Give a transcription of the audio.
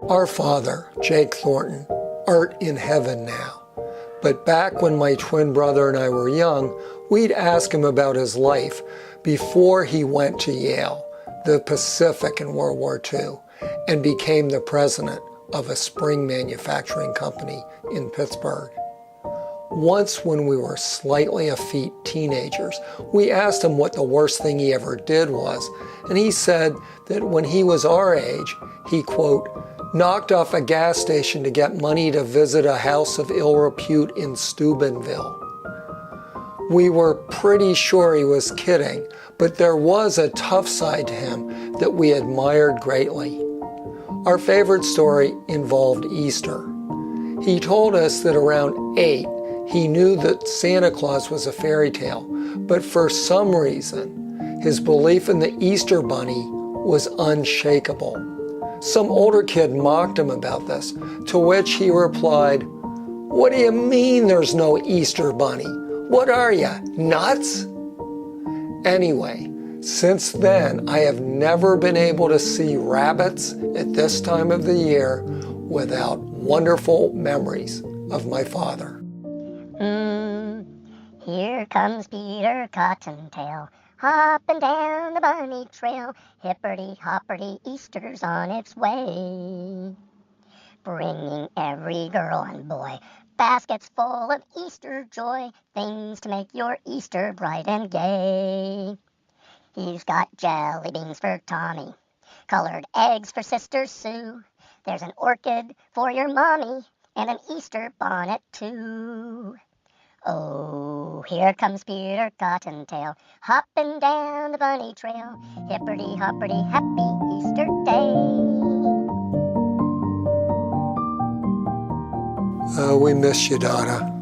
Our father, Jake Thornton, art in heaven now. But back when my twin brother and I were young, we'd ask him about his life before he went to Yale, the Pacific in World War II, and became the president of a spring manufacturing company in Pittsburgh. Once when we were slightly effete teenagers, we asked him what the worst thing he ever did was, and he said that when he was our age, he, quote, knocked off a gas station to get money to visit a house of ill repute in Steubenville. We were pretty sure he was kidding, but there was a tough side to him that we admired greatly. Our favorite story involved Easter. He told us that around 8, he knew that Santa Claus was a fairy tale, but for some reason, his belief in the Easter Bunny was unshakable. Some older kid mocked him about this, to which he replied, "What do you mean there's no Easter Bunny? What are you, nuts?" Anyway, since then, I have never been able to see rabbits at this time of the year without wonderful memories of my father. Here comes Peter Cottontail, hopping down the bunny trail. Hipperty-hopperty, Easter's on its way, bringing every girl and boy baskets full of Easter joy, things to make your Easter bright and gay. He's got jelly beans for Tommy, colored eggs for Sister Sue. There's an orchid for your mommy, and an Easter bonnet too. Oh, here comes Peter Cottontail, hopping down the bunny trail. Hipperty-hopperty, happy Easter day. We miss you, Donna.